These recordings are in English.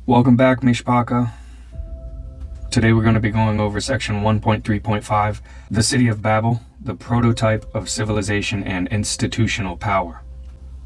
Welcome back, Mishpaka. Today we're going to be going over section 1.3.5, the city of Babel, the prototype of civilization and institutional power.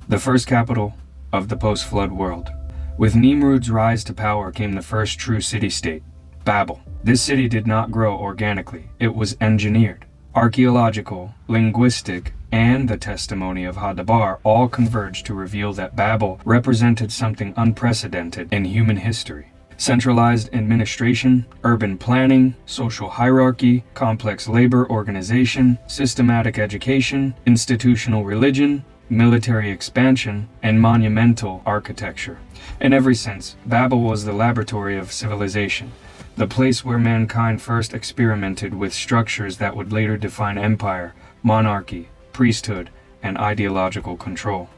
The first capital of the post-flood world. With Nimrod's rise to power came the first true city-state, Babel. This city did not grow organically, it was engineered. Archaeological, linguistic, and the testimony of Hadabar all converged to reveal that Babel represented something unprecedented in human history. Centralized administration, urban planning, social hierarchy, complex labor organization, systematic education, institutional religion, military expansion, and monumental architecture. In every sense, Babel was the laboratory of civilization, the place where mankind first experimented with structures that would later define empire, monarchy, priesthood, and ideological control.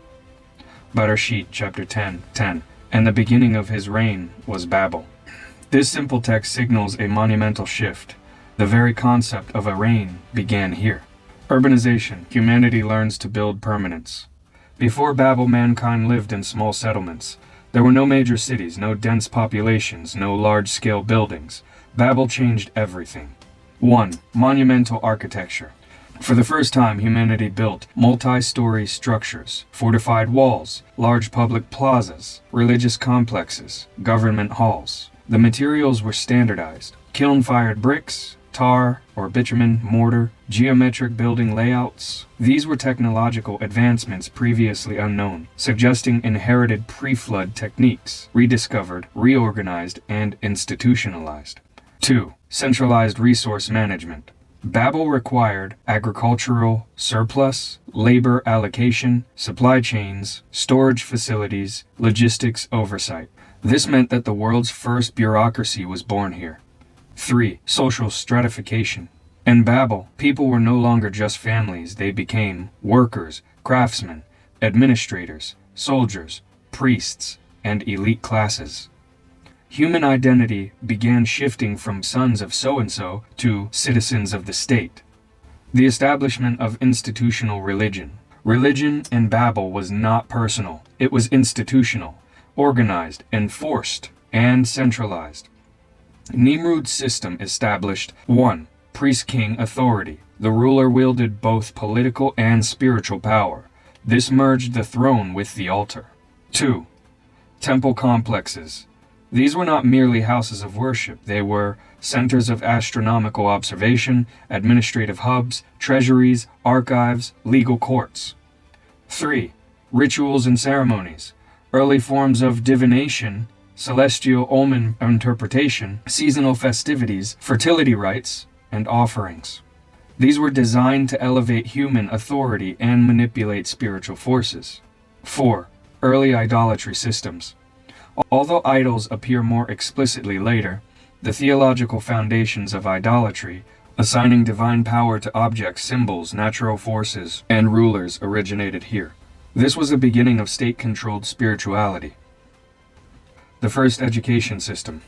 Bereshit chapter 10:10. And the beginning of his reign was Babel. This simple text signals a monumental shift. The very concept of a reign began here. Urbanization. Humanity learns to build permanence. Before Babel, mankind lived in small settlements. There were no major cities, no dense populations, no large-scale buildings. Babel changed everything. 1. Monumental architecture. For the first time, humanity built multi-story structures, fortified walls, large public plazas, religious complexes, government halls. The materials were standardized. Kiln-fired bricks, tar or bitumen mortar, geometric building layouts. These were technological advancements previously unknown, suggesting inherited pre-flood techniques, rediscovered, reorganized, and institutionalized. 2. Centralized resource management. Babel required agricultural surplus, labor allocation, supply chains, storage facilities, logistics oversight. This meant that the world's first bureaucracy was born here. 3. Social stratification. In Babel, people were no longer just families, they became workers, craftsmen, administrators, soldiers, priests, and elite classes. Human identity began shifting from sons of so-and-so to citizens of the state. The establishment of institutional religion. Religion in Babel was not personal, it was institutional, organized, enforced, and centralized. Nimrod's system established 1. Priest-king authority. The ruler wielded both political and spiritual power. This merged the throne with the altar. 2. Temple complexes. These were not merely houses of worship, they were centers of astronomical observation, administrative hubs, treasuries, archives, legal courts. 3. Rituals and ceremonies. Early forms of divination, celestial omen interpretation, seasonal festivities, fertility rites, and offerings. These were designed to elevate human authority and manipulate spiritual forces. 4. Early idolatry systems. Although idols appear more explicitly later, the theological foundations of idolatry, assigning divine power to objects, symbols, natural forces, and rulers, originated here. This was the beginning of state-controlled spirituality. The first education system.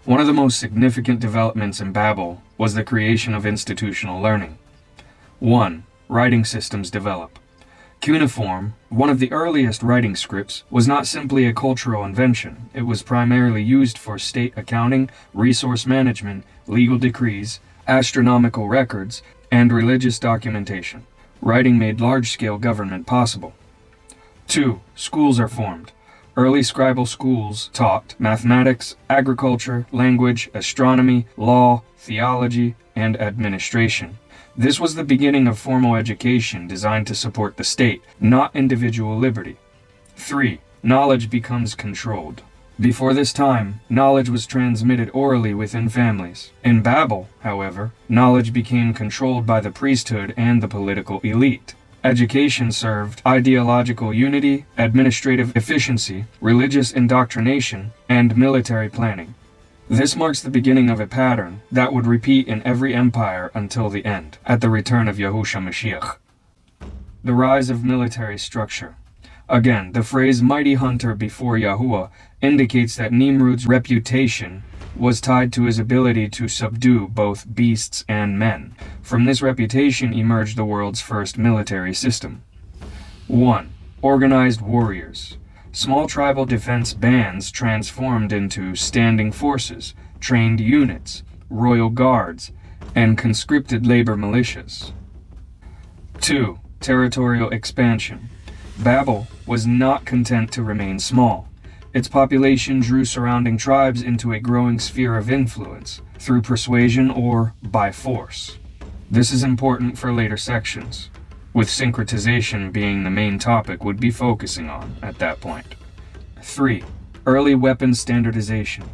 One of the most significant developments in Babel was the creation of institutional learning. 1. Writing systems develop. Cuneiform, one of the earliest writing scripts, was not simply a cultural invention. It was primarily used for state accounting, resource management, legal decrees, astronomical records, and religious documentation. Writing made large-scale government possible. 2. Schools are formed. Early scribal schools taught mathematics, agriculture, language, astronomy, law, theology, and administration. This was the beginning of formal education designed to support the state, not individual liberty. 3. Knowledge becomes controlled. Before this time, knowledge was transmitted orally within families. In Babel, however, knowledge became controlled by the priesthood and the political elite. Education served ideological unity, administrative efficiency, religious indoctrination, and military planning. This marks the beginning of a pattern that would repeat in every empire until the end, at the return of Yahushua Mashiach. The rise of military structure. Again, the phrase mighty hunter before Yahuwah indicates that Nimrod's reputation was tied to his ability to subdue both beasts and men. From this reputation emerged the world's first military system. 1. Organized warriors. Small tribal defense bands transformed into standing forces, trained units, royal guards, and conscripted labor militias. 2. Territorial expansion. Babel was not content to remain small. Its population drew surrounding tribes into a growing sphere of influence, through persuasion or by force. This is important for later sections, with syncretization being the main topic we'd be focusing on at that point. 3. Early weapon standardization.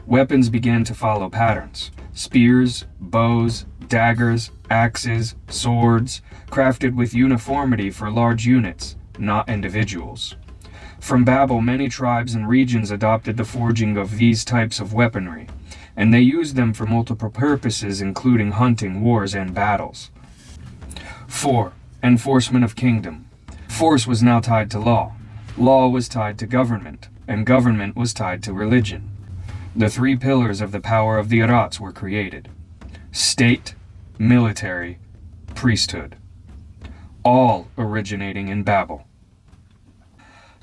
Weapons began to follow patterns. Spears, bows, daggers, axes, swords, crafted with uniformity for large units, not individuals. From Babel, many tribes and regions adopted the forging of these types of weaponry, and they used them for multiple purposes including hunting, wars, and battles. 4. Enforcement of kingdom. Force was now tied to law. Law was tied to government, and government was tied to religion. The three pillars of the power of the Arats were created: state, military, priesthood, all originating in Babel.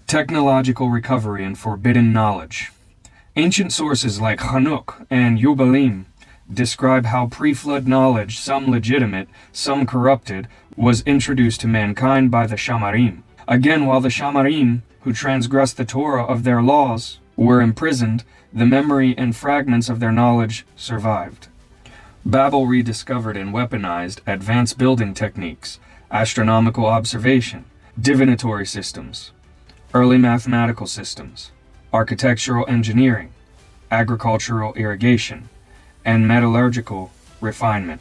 Technological recovery and forbidden knowledge. Ancient sources like Hanuk and Yubalim describe how pre-flood knowledge, some legitimate, some corrupted, was introduced to mankind by the Shamarim. Again, while the Shamarim, who transgressed the Torah of their laws, were imprisoned, the memory and fragments of their knowledge survived. Babel rediscovered and weaponized advanced building techniques, astronomical observation, divinatory systems, early mathematical systems, architectural engineering, agricultural irrigation, and metallurgical refinement.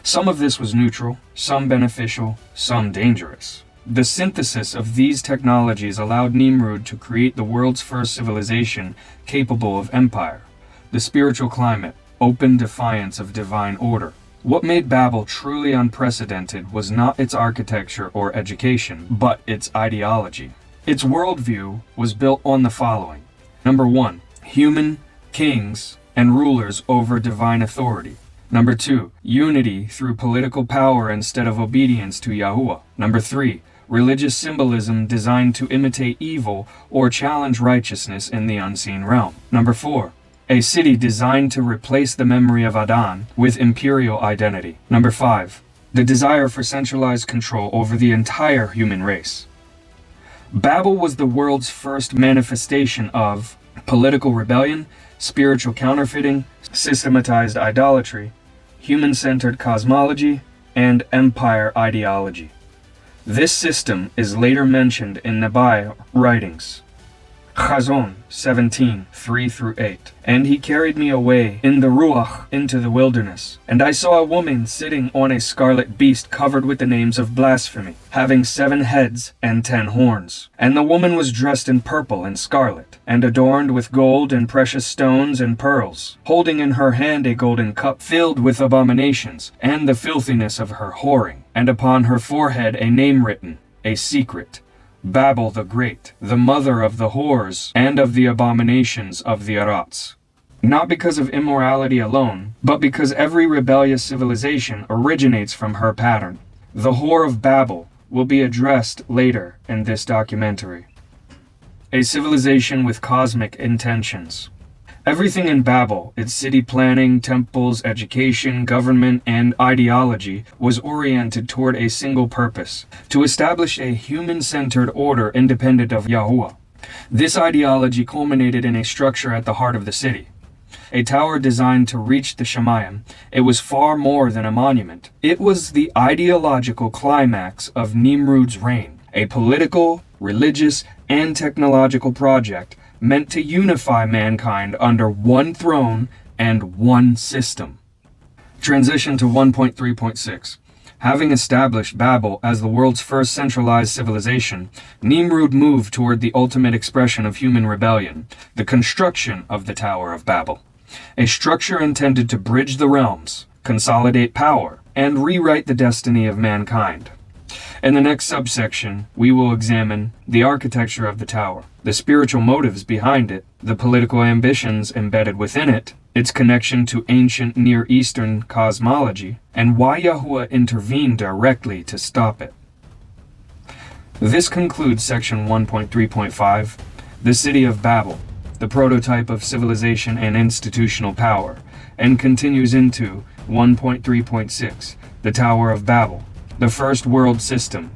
Some of this was neutral, some beneficial, some dangerous. The synthesis of these technologies allowed Nimrod to create the world's first civilization capable of empire. The spiritual climate, open defiance of divine order. What made Babel truly unprecedented was not its architecture or education, but its ideology. Its worldview was built on the following. Number 1, human kings and rulers over divine authority. Number 2, unity through political power instead of obedience to Yahuwah. Number 3, religious symbolism designed to imitate evil or challenge righteousness in the unseen realm. Number 4, a city designed to replace the memory of Adon with imperial identity. Number 5, the desire for centralized control over the entire human race. Babel was the world's first manifestation of political rebellion, spiritual counterfeiting, systematized idolatry, human-centered cosmology, and empire ideology. This system is later mentioned in Nabai writings. Chazon 17, 3-8. And he carried me away in the Ruach into the wilderness. And I saw a woman sitting on a scarlet beast covered with the names of blasphemy, having 7 heads and 10 horns. And the woman was dressed in purple and scarlet, and adorned with gold and precious stones and pearls, holding in her hand a golden cup filled with abominations, and the filthiness of her whoring, and upon her forehead a name written, a secret, Babel the Great, the mother of the whores and of the abominations of the Arats. Not because of immorality alone, but because every rebellious civilization originates from her pattern. The whore of Babel will be addressed later in this documentary. A civilization with cosmic intentions. Everything in Babel, its city planning, temples, education, government, and ideology, was oriented toward a single purpose: to establish a human-centered order independent of Yahuwah. This ideology culminated in a structure at the heart of the city. A tower designed to reach the Shemayim, it was far more than a monument. It was the ideological climax of Nimrod's reign, a political, religious, and technological project meant to unify mankind under one throne and one system. Transition to 1.3.6. Having established Babel as the world's first centralized civilization, Nimrod moved toward the ultimate expression of human rebellion, the construction of the Tower of Babel, a structure intended to bridge the realms, consolidate power, and rewrite the destiny of mankind. In the next subsection, we will examine the architecture of the tower, the spiritual motives behind it, the political ambitions embedded within it, its connection to ancient Near Eastern cosmology, and why Yahuwah intervened directly to stop it. This concludes section 1.3.5. the city of Babel, the prototype of civilization and institutional power, and continues into 1.3.6, the Tower of Babel, the first world system,